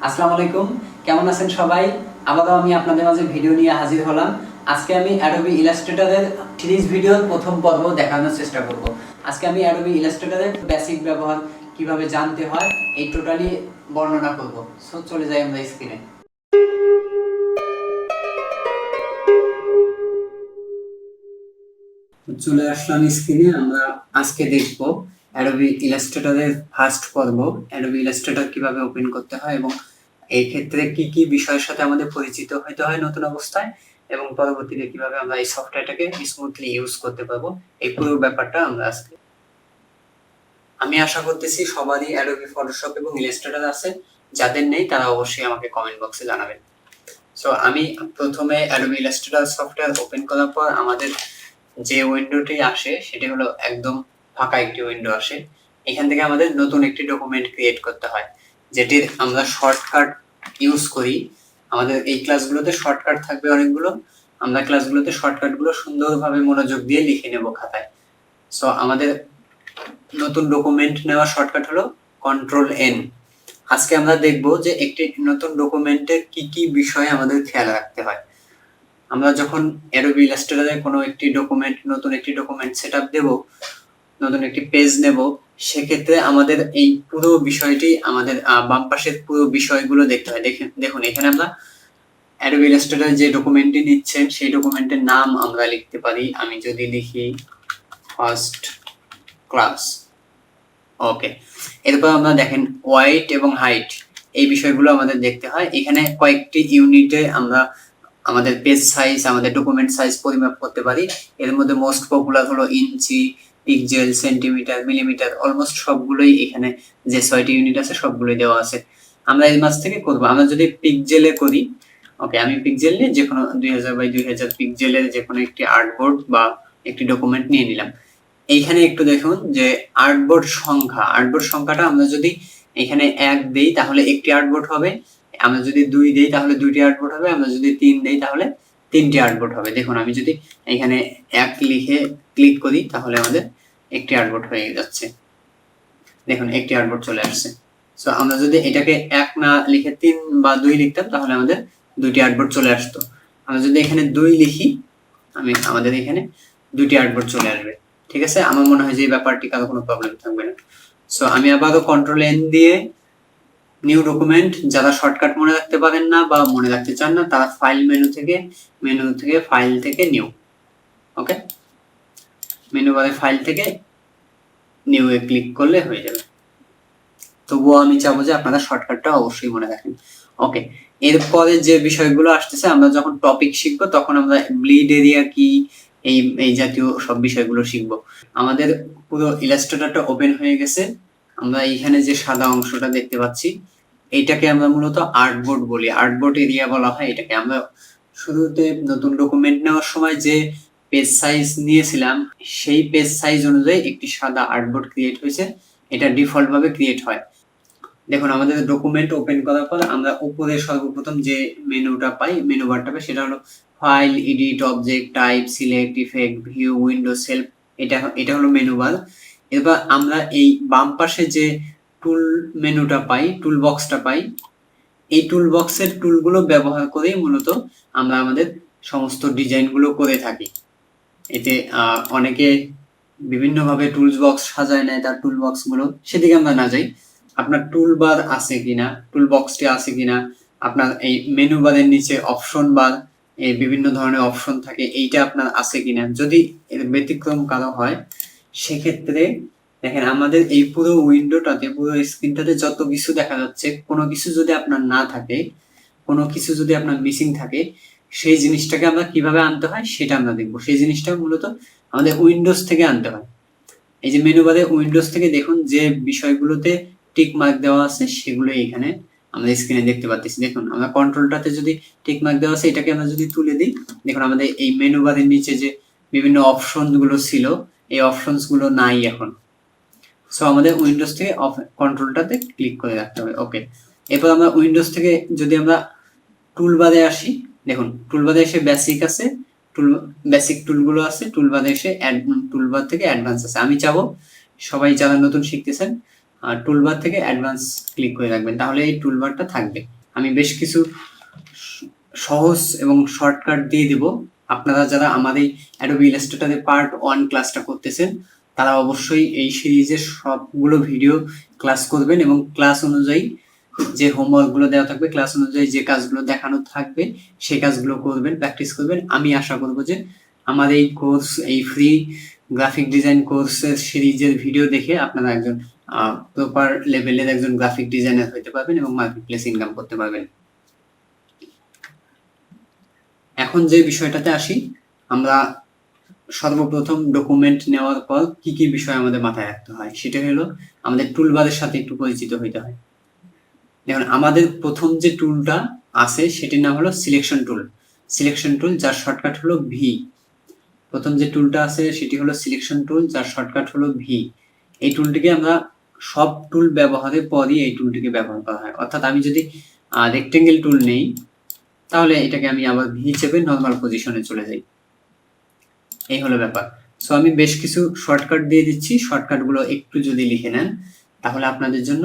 আসসালামু আলাইকুম, কেমন আছেন সবাই? আবারও আমি আপনাদের মাঝে ভিডিও নিয়ে হাজির হলাম। আজকে আমি অ্যাডোবি ইলাস্ট্রেটরের সিরিজ ভিডিওর প্রথম পর্ব দেখানোর চেষ্টা করব। আজকে আমি অ্যাডোবি ইলাস্ট্রেটরের বেসিক ব্যবহার কিভাবে জানতে হয় এই টোটালি বর্ণনা করব। সো চলে যাই আমরা স্ক্রিনে। চলে আসলাম স্ক্রিনে। আমরা আজকে দেখব অ্যাডোবি ইলাস্ট্রেটরের ফার্স্ট পর্ব, অ্যাডোবি ইলাস্ট্রেটর কিভাবে ওপেন করতে হয় এবং এই ক্ষেত্রে কি কি বিষয়ের সাথে আমাদের পরিচিত হতে হয় নতুন অবস্থায়, এবং পরবর্তীতে কিভাবে আমরা এই সফটওয়্যারটাকে স্মুথলি ইউজ করতে পারবো, এই পুরো ব্যাপারটা আমরা আজকে। আমি আশা করতেছি সবারই অ্যাডোবি ফটোশপ এবং ইলাস্ট্রেটর আছে। যাদের নেই তারা অবশ্যই আমাকে কমেন্ট বক্সে জানাবেন। সো আমি প্রথমে অ্যাডোবি ইলাস্ট্রেটর সফটওয়্যার ওপেন করার পর আমাদের যে উইন্ডোটি আসে সেটি হলো একদম ফাঁকা একটি উইন্ডো আসে। এখান থেকে আমাদের নতুন একটি ডকুমেন্ট ক্রিয়েট করতে হয়, যেটির আমরা শর্টকাট ইউজ করি। আমাদের এই ক্লাসগুলোতে শর্টকাট থাকবে অনেকগুলো। আমরা ক্লাসগুলোতে শর্টকাটগুলো সুন্দরভাবে মনোযোগ দিয়ে লিখে নেব খাতায়। সো আমাদের নতুন ডকুমেন্ট নেওয়ার শর্টকাট হলো কন্ট্রোল-N। আজকে আমরা দেখব যে একটি নতুন ডকুমেন্টের কি কি বিষয় আমাদের খেয়াল রাখতে হয়। আমরা যখন অ্যাডোবি ইলাস্ট্রেটরে কোনো একটি ডকুমেন্ট, নতুন একটি ডকুমেন্ট সেটআপ দেব, নতুন একটি পেজ নেব, সেক্ষেত্রে আমাদের এই পুরো বিষয়টি আমাদের বাম পাশের পুরো বিষয়গুলো দেখতে হয়। দেখুন এখানে আমরা অ্যাডোবি ইলাস্ট্রেটরে যে ডকুমেন্টটি নিচ্ছেন সেই ডকুমেন্টের নাম আমরা লিখতে পারি। আমি যদি লিখি ফার্স্ট ক্লাস, ওকে। এরপর আমরা দেখেন ওয়াইট এবং হাইট, এই বিষয়গুলো আমাদের দেখতে হয়। এখানে কয়েকটি ইউনিটে আমরা আমাদের পেজ সাইজ, আমাদের ডকুমেন্ট সাইজ পরিমাপ করতে পারি। এর মধ্যে মোস্ট পপুলার হলো ইঞ্চি, পিক্সেল, সেন্টিমিটার, মিলিমিটার। অলমোস্ট সবগুলোই এখানে যে 6টি ইউনিট আছে সবগুলোই দেওয়া আছে। আমরা এর মাঝ থেকে করব। আমরা যদি পিক্সেলে করি, ওকে, আমি পিক্সেল নিয়ে যে কোনো 2000 বাই 2000 পিক্সেলের যে কোনো একটি আর্টবোর্ড বা একটি ডকুমেন্ট নিয়ে নিলাম। এইখানে একটু দেখুন যে আর্টবোর্ড সংখ্যাটা আমরা যদি এখানে 1 দেই তাহলে একটি আর্টবোর্ড হবে, আমরা যদি 2 দেই তাহলে দুইটি আর্টবোর্ড হবে, আমরা যদি 3 দেই তাহলে তিনটি আর্টবোর্ড হবে। দেখুন আমি যদি এখানে 1 লিখে ক্লিক করি তাহলে আমাদের একটি আর্টবোর্ড হয়ে যাচ্ছে। দেখুন একটি আর্টবোর্ড চলে আসছে। সো আমরা যদি এটাকে 1 না লিখে 3 বা 2 লিখতাম তাহলে আমাদের দুইটি আর্টবোর্ড চলে আসতো। আমরা যদি এখানে 2 লিখি, আমাদের এখানে দুইটি আর্টবোর্ড চলে আসবে। ঠিক আছে, আমার মনে হয় যে এই ব্যাপারটি কারো কোনো প্রবলেম থাকবে না। সো আমি আবারও কন্ট্রোল-N দিয়ে নিউ ডকুমেন্ট, যারা শর্টকাট মনে রাখতে পারেন না বা মনে রাখতে চান না তারা ফাইল ফাইল থেকে নিউ, ওকে, মেনু বারে ফাইল থেকে নিউ এ ক্লিক করলে হয়ে যাবে। তবুও আমি চাবো যে আপনারা শর্টকাটটা অবশ্যই মনে রাখেন। ওকে, এরপরে যে বিষয়গুলো আসতেছে, আমরা যখন টপিক শিখবো তখন আমরা ব্লিড এরিয়া কি, এই জাতীয় সব বিষয়গুলো শিখবো। আমাদের পুরো ইলাস্ট্রেটরটা ওপেন হয়ে গেছে। আমরা এইখানে যে সাদা অংশটা দেখতে পাচ্ছি এইটাকে আমরা মূলত আর্টবোর্ড বলি, আর্টবোর্ড এরিয়া বলা হয় এটাকে। আমরা শুরুতে নতুন ডকুমেন্ট নেওয়ার সময় যে পেজ সাইজ নিয়েছিলাম সেই পেজ সাইজ অনুযায়ী একটি সাদা আর্টবোর্ড ক্রিয়েট হয়েছে। এটা ডিফল্ট ভাবে ক্রিয়েট হয়। দেখুন আমাদের ডকুমেন্ট ওপেন করার পর আমরা উপরে সর্বপ্রথম যে মেনুটা পাই, মেনু বারটা পাই, সেটা হলো file, edit, object, type, select, effect, view, window, self. এটা হলো মেনু বার। এবার আমরা এই বাম পাশে যে টুল মেনুটা পাই, টুল বক্সটা পাই, এই টুল বক্সের টুলগুলো ব্যবহার করেই মূলত আমরা আমাদের সমস্ত ডিজাইনগুলো করে থাকি। এতে অনেকে বিভিন্নভাবে টুলস বক্স সাজায় নেয় তার টুল বক্সগুলো, সেদিকে আমরা না যাই। আপনার টুল বার আছে কিনা, টুল বক্সটি আছে কিনা, আপনার এই মেনু বারের নিচে অপশন বার, এই বিভিন্ন ধরনের অপশন থাকে, এইটা আপনার আছে কিনা। যদি এর ব্যতিক্রম কারো হয় সেক্ষেত্রে দেখেন আমাদের এই পুরো উইন্ডোটাতে, পুরো স্ক্রিনটাতে যত কিছু দেখা যাচ্ছে, কোনো কিছু যদি আপনার না থাকে, কোনো কিছু যদি আপনার মিসিং থাকে, সেই জিনিসটাকে আমরা কিভাবে আনতে হয় সেটা আমরা দেখবো। সেই জিনিসটা মূলত আমাদের উইন্ডোজ থেকে আনতে হয়। এই যে মেনু বারে উইন্ডোজ থেকে দেখুন যে বিষয়গুলোতে টিক মার্ক দেওয়া আছে সেগুলো এখানে আমরা স্ক্রিনে দেখতে পাচ্ছি। দেখুন আমরা কন্ট্রোলটাতে যদি টিক মার্ক দেওয়া আছে এটাকে আমরা যদি তুলে দিই, দেখুন আমাদের এই মেনু বারের নিচে যে বিভিন্ন অপশন গুলো ছিল এই অপশনস গুলো নাই এখন। সো আমাদের উইন্ডোজ থেকে কন্ট্রোলটাতে ক্লিক করে রাখতে হবে। ওকে, এরপর আমরা উইন্ডোজ থেকে যদি আমরা টুলবারে আসি, দেখুন টুলবারে এসে বেসিক আছে, বেসিক টুলগুলো আছে, টুলবারে এসে টুলবার থেকে অ্যাডভান্স আছে। আমি চাবো সবাই যারা নতুন শিখতেছেন টুলবার থেকে অ্যাডভান্স ক্লিক করে রাখবেন, তাহলে এই টুলবারটা থাকবে। আমি বেশ কিছু সহজ এবং শর্টকাট দিয়ে দেব। আপনারা যারা আমাদের অ্যাডোবি ইলাস্ট্রেটরের পার্ট 1 ক্লাসটা করতেছেন তারা অবশ্যই এই সিরিজের সবগুলো ভিডিও ক্লাস করবেন এবং ক্লাস অনুযায়ী যে হোমওয়ার্কগুলো দেওয়া থাকবে, ক্লাস অনুযায়ী যে কাজগুলো দেখানো থাকবে সেই কাজগুলো করবেন, প্র্যাকটিস করবেন। আমি আশা করব যে আমার এই কোর্স, এই ফ্রি গ্রাফিক ডিজাইন কোর্সের সিরিজের ভিডিও দেখে আপনারা একজন প্রপার লেভেলের একজন গ্রাফিক ডিজাইনার হতে পারবেন এবং মার্কেট প্লেস ইনকাম করতে পারবেন। এখন যে বিষয়টাতে আসি, আমরা সর্বপ্রথম ডকুমেন্ট নেওয়ার পর কি কি বিষয় আমাদের মাথায় রাখতে হয় সেটা হলো আমাদের টুলবারের সাথে একটু পরিচিত হইতে হয়। দেখুন, আমাদের প্রথম যে টুলটা আছে সেটির নাম হলো সিলেকশন টুল। সিলেকশন টুল যার শর্টকাট হলো ভি। প্রথম যে টুলটা আছে সেটি হলো সিলেকশন টুল যার শর্টকাট হলো ভি। এই টুলটিকে আমরা সব টুল ব্যবহারের পরই এই টুলটিকে ব্যবহার করা হয়। অর্থাৎ আমি যদি রেক্টেঙ্গেল টুল নেই তাহলে এটাকে আমি আবার ভি চেপে নর্মাল পজিশনে চলে যাই। এই হলো ব্যাপার। সো আমি বেশ কিছু শর্টকাট দিয়ে দিচ্ছি, শর্টকাটগুলো একটু যদি লিখে নেন তাহলে আপনাদের জন্য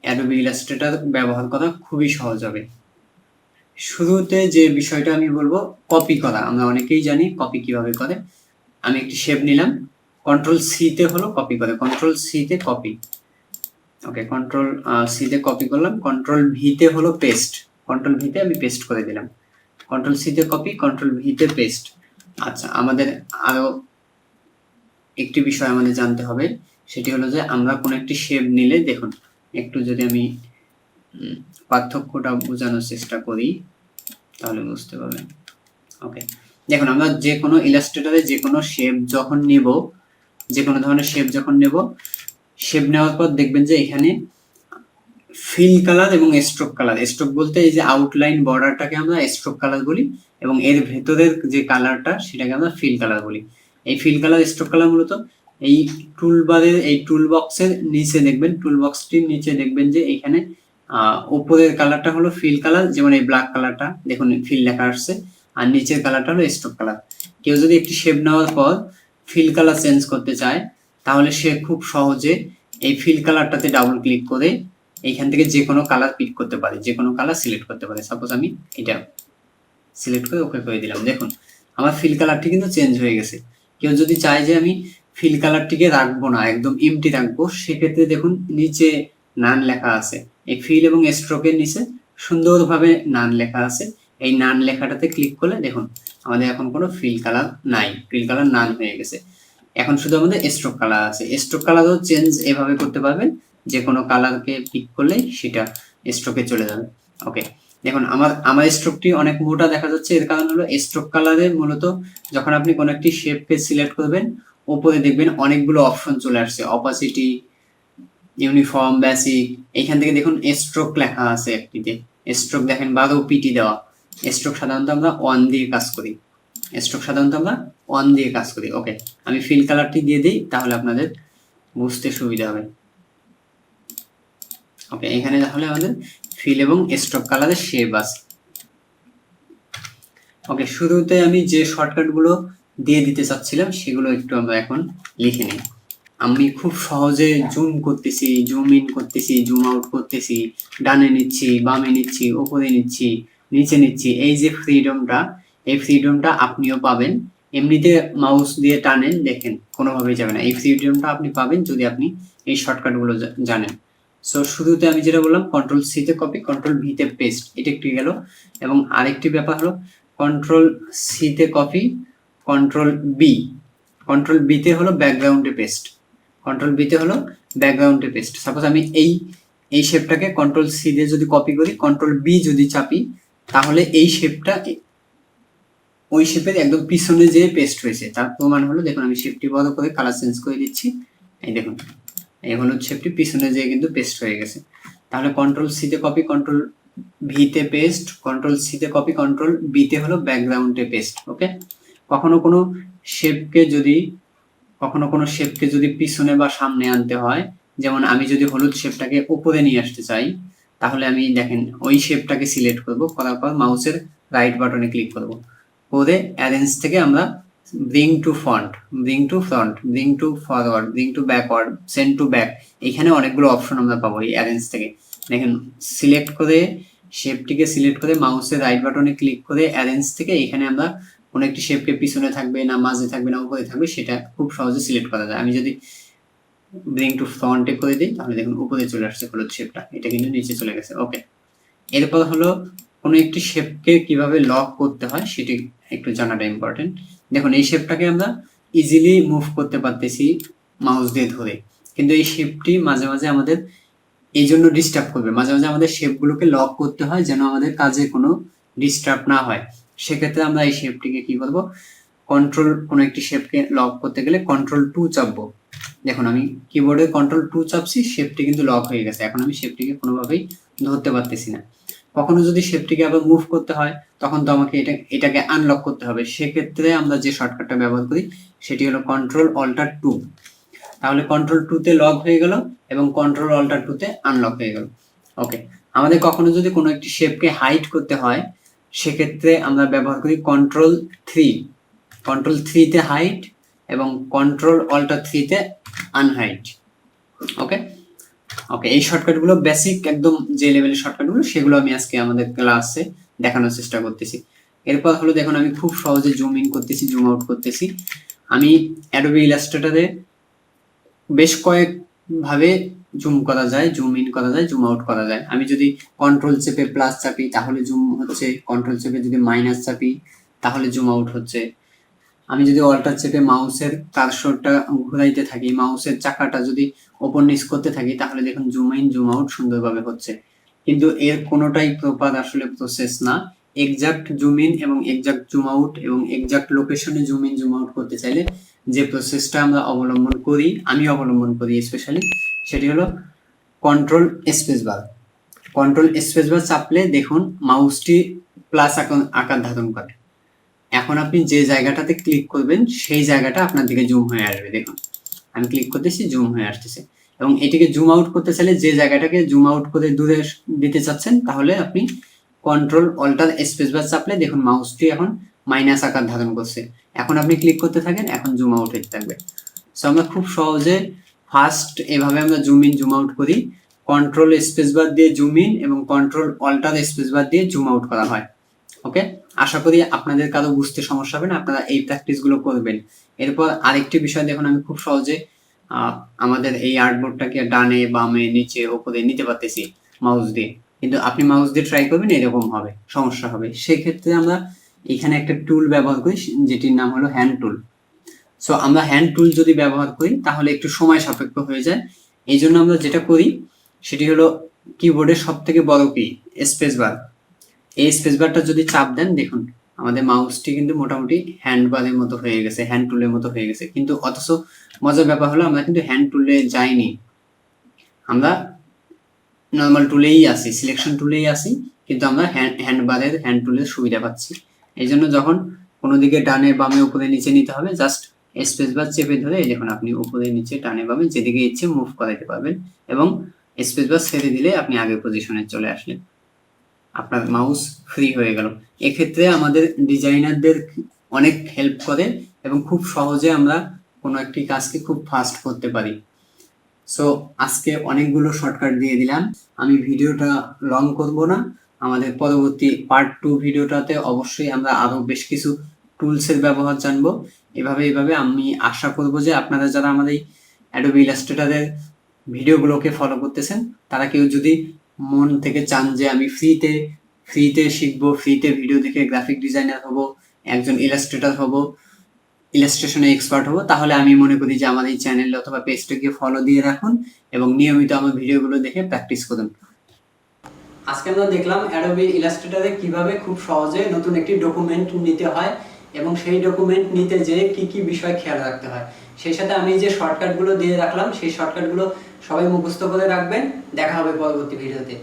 অ্যাডোবি ইলাস্ট্রেটর ব্যবহার করা খুবই সহজ হবে। শুরুতে যে বিষয়টা আমি বলবো, কপি করা। আমরা অনেকেই জানি কপি কিভাবে করে। আমি একটি শেপ নিলাম, কন্ট্রোল সিতে হলো কপি করে, কন্ট্রোল সিতে কপি। ওকে, কন্ট্রোল সিতে কপি করলাম, কন্ট্রোল ভিতে হলো পেস্ট, কন্ট্রোল ভিতে আমি পেস্ট করে দিলাম, কন্ট্রোল সিতে কপি, কন্ট্রোল ভিতে পেস্ট। আচ্ছা, আমাদের আরো একটি বিষয় আমাদের জানতে হবে, সেটি হলো যে আমরা কোনো একটি শেপ নিলে, দেখুন একটু যদি আমি পার্থক্যটা বোঝানোর চেষ্টা করি তাহলে বুঝতে পারবেন। ওকে, দেখুন আমরা যে কোনো ইলাস্ট্রেটরে যে কোনো শেপ যখন নেব, যে কোনো ধরনের শেপ যখন নেব, শেপ নেওয়ার পর দেখবেন যে এখানে ফিল কালার এবং স্ট্রোক কালার, স্ট্রোক বলতে এই যে আউটলাইন বর্ডারটাকে আমরা স্ট্রোক কালার বলি এবং এর ভেতরের যে কালারটা সেটাকে আমরা ফিল কালার বলি। এই ফিল কালার, স্ট্রোক কালার মূলত এই টুলবারের এই টুল বক্সের নিচে দেখবেন, টুল বক্সটির নিচে দেখবেন যে এখানে উপরের কালারটা হলো ফিল কালার, যেমন এই ব্ল্যাক কালারটা দেখুন ফিল লেখা আসছে, আর নিচের কালারটা হলো স্ট্রোক কালার। কেউ যদি একটি শেপ নেওয়ার পর ফিল কালার চেঞ্জ করতে চায় তাহলে সে খুব সহজে এই ফিল কালারটাতে ডাবল ক্লিক করে এইখান থেকে যে কোনো কালার পিক করতে পারে, যে কোনো কালার সিলেক্ট করতে পারে। সাপোজ আমি এটা সিলেক্ট করে ওকে করে দিলাম, দেখুন আমার ফিল কালারটি কিন্তু চেঞ্জ হয়ে গেছে। কেউ যদি চায় যে আমি ফিল কালারটিকে রাখবো না, একদম এমটি রাখবো, সেক্ষেত্রে দেখুন নিচে নান লেখা আছে, এই ফিল এবং স্ট্রোকের নিচে সুন্দরভাবে নান লেখা আছে। এই নান লেখাটাতে ক্লিক করলে দেখুন আমাদের এখন কোনো ফিল কালার নাই, ফিল কালার নান হয়ে গেছে। এখন শুধু আমাদের স্ট্রোক কালার আছে। স্ট্রোক কালারও চেঞ্জ এভাবে করতে পারবেন, যে কোনো কালারকে পিক করলেই সেটা স্ট্রোকে চলে যাবে। ওকে, দেখুন আমার স্ট্রোকটি অনেক মোটা দেখা যাচ্ছে, এর কারণ হলো স্ট্রোক কালারে মূলত যখন আপনি কোনো একটি শেপকে সিলেক্ট করবেন উপরে দেখবেন অনেকগুলো অপশন চলে আসছে, অপাসিটি, ইউনিফর্ম, বেসিক। এইখান থেকে দেখুন স্ট্রোক লেখা আছে একটিতে, স্ট্রোক দেখেন 12 পিটি দেওয়া। স্ট্রোক সাধারণত আমরা 1 দিয়ে কাজ করি, স্ট্রোক সাধারণত আমরা 1 দিয়ে কাজ করি। ওকে, আমি ফিল কালারটি দিয়ে দিই তাহলে আপনাদের বুঝতে সুবিধা হবে। ওকে, এখানে তাহলে আমাদের ফিল এবং স্ট্রোক কালারের শেপ আছে। ওকে, শুরুতে আমি যে শর্টকাটগুলো দিয়ে দিতে চাচ্ছিলাম সেগুলো একটু আমরা এখন লিখে নিই। আমি খুব সহজে জুম করতেছি, জুম ইন করতেছি, জুম আউট করতেছি, ডানে নিচ্ছি, বামে নিচ্ছি, উপরে নিচ্ছি, নিচে নিচ্ছি। এই যে ফ্রিডমটা, এই ফ্রিডমটা আপনিও পাবেন। এমনিতে মাউস দিয়ে টানেন, দেখেন কোনোভাবেই যাবে না। এই ফ্রিডমটা আপনি পাবেন যদি আপনি এই শর্টকাটগুলো জানেন। সো শুরুতে আমি যেটা বললাম, কন্ট্রোল সিতে কপি, কন্ট্রোল ভিতে পেস্ট, এটা একটু গেল। এবং আরেকটি ব্যাপার হলো কন্ট্রোল সিতে কপি, কন্ট্রোল বি, কন্ট্রোল বিতে হলো ব্যাকগ্রাউন্ডে পেস্ট, কন্ট্রোল বিতে হলো ব্যাকগ্রাউন্ডে পেস্ট। সাপোজ আমি এই শেপটাকে কন্ট্রোল সি দিয়ে যদি কপি করি, কন্ট্রোল বি যদি চাপি, তাহলে এই শেপটা ওই শেপের একদম পিছনে যে পেস্ট হয়েছে তার প্রমাণ হলো, দেখুন আমি শেপটি বড় করে কালার চেঞ্জ করে দিচ্ছি, এই দেখুন এই হলুদ শেপটি পিছনে যেয়ে কিন্তু পেস্ট হয়ে গেছে। তাহলে কন্ট্রোল সিতে কপি, কন্ট্রোল ভিতে পেস্ট, কন্ট্রোল সিতে কপি, কন্ট্রোল বিতে হলো ব্যাকগ্রাউন্ডে পেস্ট। ওকে, কখনো কোনো শেপকে যদি পিছনে বা সামনে আনতে হয়, যেমন আমি যদি হলুদ শেপটাকে উপরে নিয়ে আসতে চাই, তাহলে আমি দেখেন ওই শেপটাকে সিলেক্ট করব, করার পর মাউসের রাইট বাটনে ক্লিক করব, করে অ্যারেঞ্জ থেকে আমরা bring to front, bring to front, bring to forward, bring to backward, send to back, এখানে অনেকগুলো অপশন আমরা পাবো এই অ্যারেঞ্জ থেকে। দেখেন সিলেক্ট করে, শেপটিকে সিলেক্ট করে মাউসের রাইট বাটনে ক্লিক করে অ্যারেঞ্জ থেকে এখানে আমরা কোনো একটি শেপকে পিছনে থাকবে না মাঝে থাকবে না উপরে থাকবে সেটা খুব সহজে সিলেক্ট করা যায়। আমি যদি ব্রিং টু ফ্রন্টে করে দিই তাহলে দেখুন উপরে চলে আসছে হলুদ শেপটা, এটা কিন্তু নিচে চলে গেছে। ওকে, এরপর হলো কোনো একটি শেপকে কিভাবে লক করতে হয় সেটি একটু জানাটা ইম্পর্টেন্ট। দেখুন এই শেপটাকে আমরা ইজিলি মুভ করতে পারতেছি মাউস দিয়ে ধরে, কিন্তু এই শেপটি মাঝে মাঝে আমাদের এই জন্য ডিস্টার্ব করবে, মাঝে মাঝে আমাদের শেপগুলোকে লক করতে হয় যেন আমাদের কাজে কোনো ডিস্টার্ব না হয়। সেক্ষেত্রে আমরা এই শেপটিকে কি করব, কন্ট্রোল, কোনো একটি শেপকে লক করতে গেলে Ctrl+2 চাপবো। দেখুন আমি কিবোর্ডে Ctrl+2 চাপছি, শেপটি কিন্তু লক হয়ে গেছে, এখন আমি শেপটিকে কোনোভাবেই ধরতে পারতেছি না। কখনো যদি শেপটিকে আবার মুভ করতে হয় তখন তো আমাকে এটাকে আনলক করতে হবে, সেক্ষেত্রে আমরা যে শর্টকাটটা ব্যবহার করি সেটি হলো Ctrl+Alt+2। তাহলে Ctrl+2 তে লক হয়ে গেল এবং Ctrl+Alt+2 তে আনলক হয়ে গেল। ওকে, আমাদের কখনো যদি কোনো একটি শেপকে হাইড করতে হয় সেক্ষেত্রে আমরা ব্যবহার করি Ctrl+3, Ctrl+3 তে হাইড এবং Ctrl+Alt+3 তে আনহাইড। ওকে ওকে, এই শর্টকাটগুলো বেসিক একদম যে লেভেলের শর্টকাটগুলো সেগুলো আমি আজকে আমাদের ক্লাসে দেখানোর চেষ্টা করতেছি। এরপর হলো দেখুন আমি খুব সহজে জুম ইন করতেছি, জুম আউট করতেছি। আমি অ্যাডোবি ইলাস্ট্রেটরে বেশ কয়েক ভাবে জুম করা যায়, জুম ইন করা যায়, জুম আউট করা যায়। আমি যদি কন্ট্রোল চেপে প্লাস চাপি তাহলে জুম হচ্ছে, কন্ট্রোল চেপে যদি মাইনাস চাপি তাহলে জুম আউট হচ্ছে। আমি যদি অল্টার চেপে মাউসের কার্সরটা ঘুরাইতে থাকি, মাউসের চাকাটা যদি ওপর নিচ করতে থাকি তাহলে দেখুন জুম ইন জুম আউট সুন্দরভাবে হচ্ছে। কিন্তু এর কোনোটাই প্রপার আসলে প্রসেস না। এক্সাক্ট জুম ইন এবং এক্সাক্ট জুম আউট এবং এক্সাক্ট লোকেশনে জুম ইন জুম আউট করতে চাইলে যে প্রসেসটা আমরা অবলম্বন করি, আমি অবলম্বন করি স্পেশালি, সেটি হলো control space bar. Control space bar চাপলে দেখুন মাউসটি প্লাস আকার ধারণ করে। এখন আপনি যে জায়গাটাতে ক্লিক করবেন সেই জায়গাটা আপনার দিকে জুম হয়ে আসবে। দেখুন আমি ক্লিক করতেছি, জুম হয়ে আসতেছে। এবং এটিকে জুম আউট করতে চাইলে যে জায়গাটাকে জুম আউট করে দূরে দিতে চাচ্ছেন তাহলে আপনি Ctrl+Alt+স্পেস বার চাপলে দেখুন মাউসটি এখন মাইনাস আকার ধারণ করছে। এখন আপনি ক্লিক করতে থাকেন, এখন জুম আউট হতে থাকবে। সো আমরা খুব সহজে ফার্স্ট এভাবে আমরা জুম ইন জুম আউট করি, কন্ট্রোল স্পেস বার দিয়ে জুম ইন এবং Ctrl+Alt+স্পেস বার দিয়ে জুম আউট করা হয়। ওকে, আশা করি আপনাদের কারো বুঝতে সমস্যা হবে না, আপনারা এই প্র্যাকটিসগুলো করবেন। এরপর আরেকটি বিষয় দেখুন আমি খুব সহজে আমাদের এই আর্টবোর্ডটাকে ডানে বামে নিচে উপরে নিতে পারতেছি মাউস দিয়ে, কিন্তু আপনি মাউস দিয়ে ট্রাই করবেন এরকম হবে, সমস্যা হবে। সেক্ষেত্রে আমরা এখানে একটা টুল ব্যবহার করি যেটির নাম হলো হ্যান্ড টুল। সো আমরা হ্যান্ড টুল যদি ব্যবহার করি তাহলে একটু সময় সাপেক্ষ হয়ে যায়। এই জন্য আমরা যেটা করি সেটি হলো কিবোর্ডের সব থেকে বড় কি স্পেস বার, এই স্পেস বারটা যদি চাপ দেন দেখুন আমাদের মাউসটি কিন্তু মোটামুটি হ্যান্ড বারের মতো হয়ে গেছে, হ্যান্ড টুলের মতো হয়ে গেছে। কিন্তু অথচ মজার ব্যাপার হলো আমরা কিন্তু হ্যান্ড টুলে যাইনি, আমরা নর্মাল টুলেই আসি, সিলেকশন টুলেই আসি, কিন্তু আমরা হ্যান্ড বারের হ্যান্ড টুলের সুবিধা পাচ্ছি। এই জন্য যখন কোনো দিকে ডানে বামে উপরে নিচে নিতে হবে জাস্ট স্পেস বার চেপে ধরে এই দেখুন আপনি উপরে নিচে ডানে বামে যেদিকে ইচ্ছে মুভ করাইতে পারবেন এবং স্পেস বার ছেড়ে দিলে আপনি আগের পজিশনে চলে আসলেন, আপনার মাউস ফ্রি হয়ে গেল। এক্ষেত্রে আমাদের ডিজাইনারদের অনেক হেল্প করে এবং খুব সহজে আমরা কোনো একটি কাজকে খুব ফাস্ট করতে পারি। সো আজকে অনেকগুলো শর্টকাট দিয়ে দিলাম, আমি ভিডিওটা লং করব না। আমাদের পরবর্তী পার্ট 2 ভিডিওটাতে অবশ্যই আমরা আরো বেশ কিছু টুলসের ব্যবহার জানবো। এভাবে আমি আশা করব যে আপনারা যারা আমাদের এই অ্যাডোবি ইলাস্ট্রেটরের ভিডিওগুলোকে ফলো করতেছেন তারা কেউ যদি মন থেকে চান যে আমি ফ্রিতে শিখবো, ফ্রিতে ভিডিও দেখে গ্রাফিক ডিজাইনার হব, একজন ইলাস্ট্রেটর হব, ইলাস্ট্রেশনে এক্সপার্ট হব, তাহলে আমি মনে করি যে আমার এই চ্যানেল অথবা পেজটাকে ফলো দিয়ে রাখুন এবং নিয়মিত আমার ভিডিওগুলো দেখে প্র্যাকটিস করুন। আজকে আমরা দেখলাম অ্যাডোবি ইলাস্ট্রেটরে কিভাবে খুব সহজে নতুন একটি ডকুমেন্ট নিতে হয় এবং সেই ডকুমেন্ট নিতে যেয়ে কি কি বিষয় খেয়াল রাখতে হয়। সেই সাথে আমি যে শর্টকাটগুলো দিয়ে রাখলাম সেই শর্টকাটগুলো সবাই মুখস্থ করে রাখবেন। দেখা হবে পরবর্তী ভিডিওতে।